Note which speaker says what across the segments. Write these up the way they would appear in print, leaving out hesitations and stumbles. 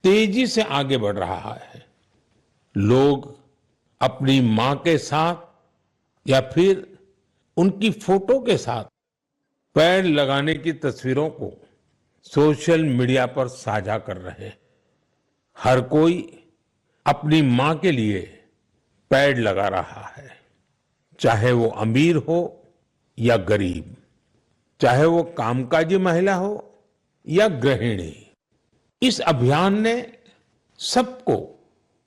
Speaker 1: तेजी से आगे बढ़ रहा है। लोग अपनी मां के साथ या फिर उनकी फोटो के साथ पेड़ लगाने की तस्वीरों को सोशल मीडिया पर साझा कर रहे हैं। हर कोई अपनी मां के लिए पेड़ लगा रहा है, चाहे वो अमीर हो या गरीब, चाहे वो कामकाजी महिला हो या गृहिणी। इस अभियान ने सबको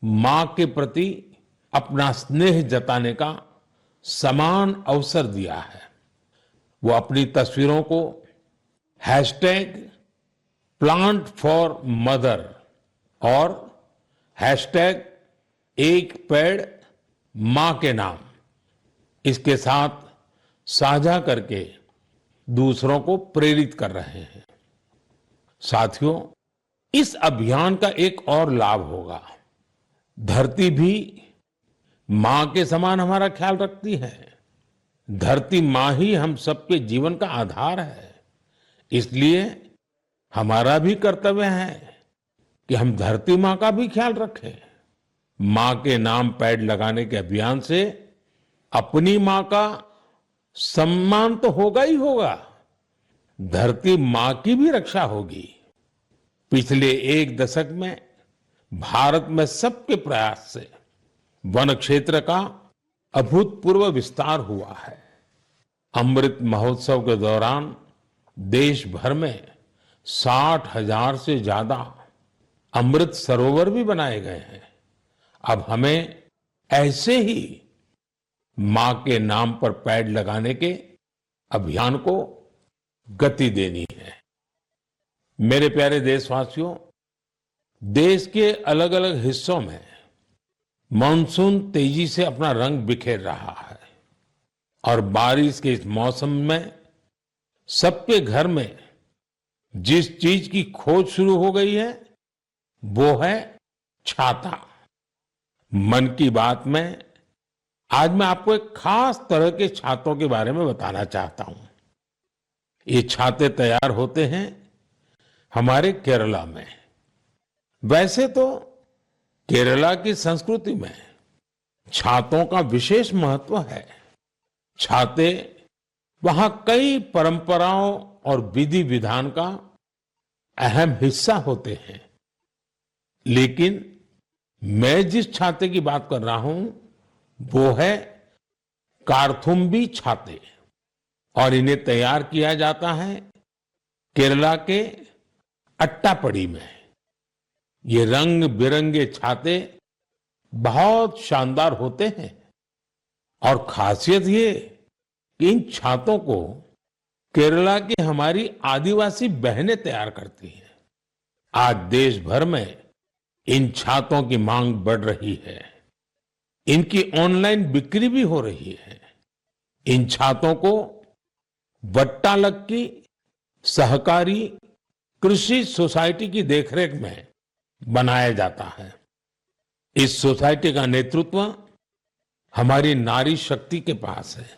Speaker 1: मां के प्रति अपना स्नेह जताने का समान अवसर दिया है। वो अपनी तस्वीरों को हैशटैग प्लांट फॉर मदर और हैशटैग एक पेड़ मां के नाम इसके साथ साझा करके दूसरों को प्रेरित कर रहे हैं। साथियों, इस अभियान का एक और लाभ होगा। धरती भी मां के समान हमारा ख्याल रखती है। धरती मां ही हम सबके जीवन का आधार है। इसलिए हमारा भी कर्तव्य है कि हम धरती मां का भी ख्याल रखें। मां के नाम पेड़ लगाने के अभियान से अपनी मां का सम्मान तो होगा ही होगा, धरती मां की भी रक्षा होगी। पिछले एक दशक में भारत में सबके प्रयास से वन क्षेत्र का अभूतपूर्व विस्तार हुआ है। अमृत महोत्सव के दौरान देश भर में 60,000 से ज्यादा अमृत सरोवर भी बनाए गए हैं। अब हमें ऐसे ही मां के नाम पर पेड़ लगाने के अभियान को गति देनी है। मेरे प्यारे देशवासियों, देश के अलग अलग हिस्सों में मानसून तेजी से अपना रंग बिखेर रहा है और बारिश के इस मौसम में सबके घर में जिस चीज की खोज शुरू हो गई है वो है छाता। मन की बात में आज मैं आपको एक खास तरह के छातों के बारे में बताना चाहता हूं। ये छाते तैयार होते हैं हमारे केरला में। वैसे तो केरला की संस्कृति में छातों का विशेष महत्व है। छाते वहां कई परंपराओं और विधि विधान का अहम हिस्सा होते हैं। लेकिन मैं जिस छाते की बात कर रहा हूं वो है कार्थुम्बी छाते और इन्हें तैयार किया जाता है केरला के अट्टापडी में। ये रंग बिरंगे छाते बहुत शानदार होते हैं और खासियत ये कि इन छातों को केरला की हमारी आदिवासी बहनें तैयार करती हैं। आज देश भर में इन छातों की मांग बढ़ रही है। इनकी ऑनलाइन बिक्री भी हो रही है। इन छातों को वट्टालक्की सहकारी कृषि सोसाइटी की देखरेख में बनाया जाता है। इस सोसाइटी का नेतृत्व हमारी नारी शक्ति के पास है।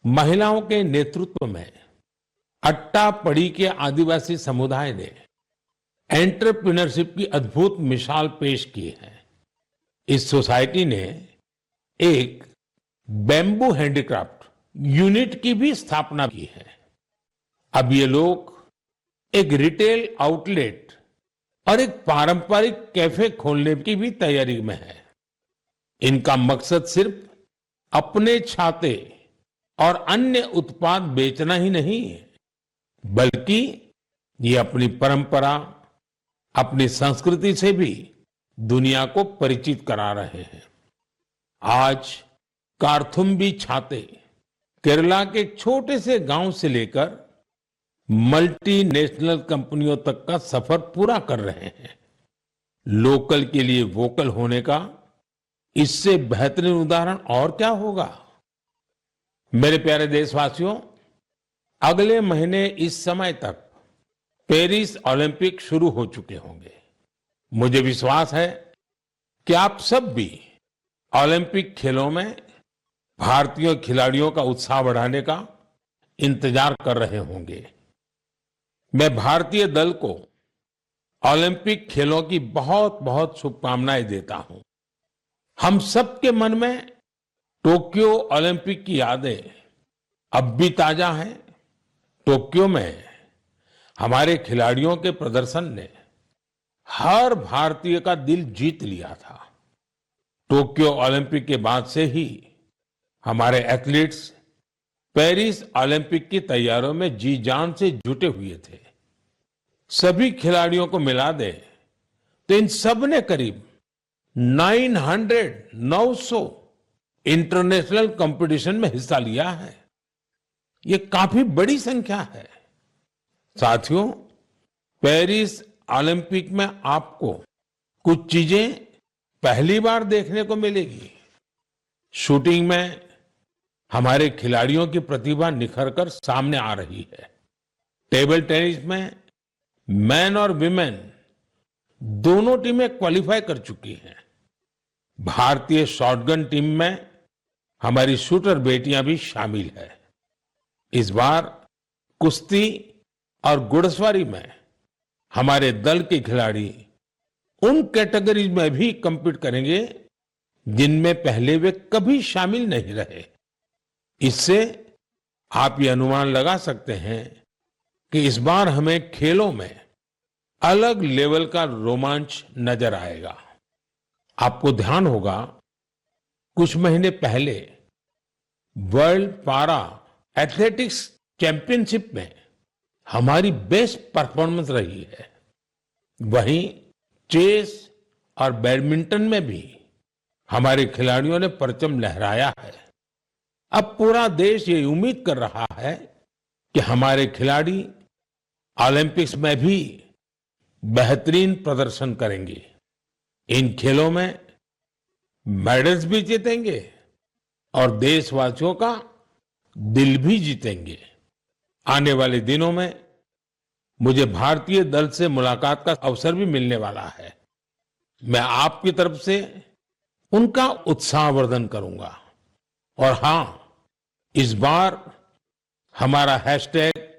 Speaker 1: महिलाओं के नेतृत्व में अट्टापडी के आदिवासी समुदाय ने एंटरप्रेन्योरशिप की अद्भुत मिसाल पेश की है। इस सोसाइटी ने एक बैम्बू हैंडीक्राफ्ट यूनिट की भी स्थापना की है। अब ये लोग एक रिटेल आउटलेट और एक पारंपरिक कैफे खोलने की भी तैयारी में है। इनका मकसद सिर्फ अपने छाते और अन्य उत्पाद बेचना ही नहीं है, बल्कि ये अपनी परंपरा, अपनी संस्कृति से भी दुनिया को परिचित करा रहे हैं। आज कार्थुम्बी छाते केरला के एक छोटे से गांव से लेकर मल्टीनेशनल कंपनियों तक का सफर पूरा कर रहे हैं। लोकल के लिए वोकल होने का इससे बेहतरीन उदाहरण और क्या होगा। मेरे प्यारे देशवासियों, अगले महीने इस समय तक पेरिस ओलंपिक शुरू हो चुके होंगे। मुझे विश्वास है कि आप सब भी ओलंपिक खेलों में भारतीय खिलाड़ियों का उत्साह बढ़ाने का इंतजार कर रहे होंगे। मैं भारतीय दल को ओलंपिक खेलों की बहुत बहुत शुभकामनाएं देता हूं। हम सबके मन में टोक्यो ओलंपिक की यादें अब भी ताजा हैं। टोक्यो में हमारे खिलाड़ियों के प्रदर्शन ने हर भारतीय का दिल जीत लिया था। टोक्यो ओलंपिक के बाद से ही हमारे एथलीट्स पेरिस ओलंपिक की तैयारियों में जी जान से जुटे हुए थे। सभी खिलाड़ियों को मिला दे तो इन सब ने करीब 900 इंटरनेशनल कंपटीशन में हिस्सा लिया है। ये काफी बड़ी संख्या है। साथियों, पेरिस ओलंपिक में आपको कुछ चीजें पहली बार देखने को मिलेगी। शूटिंग में हमारे खिलाड़ियों की प्रतिभा निखरकर सामने आ रही है। टेबल टेनिस में मैन और विमेन दोनों टीमें क्वालिफाई कर चुकी हैं। भारतीय शॉटगन टीम में हमारी शूटर बेटियां भी शामिल है। इस बार कुश्ती और घुड़सवारी में हमारे दल के खिलाड़ी उन कैटेगरीज में भी compete करेंगे जिनमें पहले वे कभी शामिल नहीं रहे। इससे आप ये अनुमान लगा सकते हैं कि इस बार हमें खेलों में अलग लेवल का रोमांच नजर आएगा। आपको ध्यान होगा, कुछ महीने पहले वर्ल्ड पारा एथलेटिक्स चैंपियनशिप में हमारी बेस्ट परफॉर्मेंस रही है। वहीं चेस और बैडमिंटन में भी हमारे खिलाड़ियों ने परचम लहराया है। अब पूरा देश ये उम्मीद कर रहा है कि हमारे खिलाड़ी ओलंपिक्स में भी बेहतरीन प्रदर्शन करेंगे। इन खेलों में मेडल्स भी जीतेंगे और देशवासियों का दिल भी जीतेंगे। आने वाले दिनों में मुझे भारतीय दल से मुलाकात का अवसर भी मिलने वाला है। मैं आपकी तरफ से उनका उत्साहवर्धन करूंगा। और हां, इस बार हमारा हैशटैग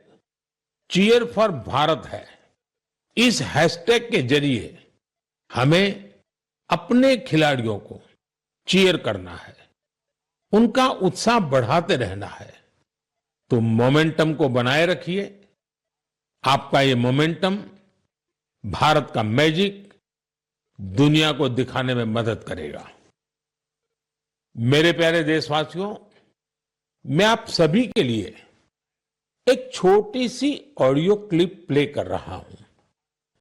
Speaker 1: चीयर फॉर भारत है। इस हैशटैग के जरिए हमें अपने खिलाड़ियों को चीयर करना है, उनका उत्साह बढ़ाते रहना है। तो मोमेंटम को बनाए रखिए। आपका ये मोमेंटम भारत का मैजिक दुनिया को दिखाने में मदद करेगा। मेरे प्यारे देशवासियों, मैं आप सभी के लिए एक छोटी सी ऑडियो क्लिप प्ले कर रहा हूं।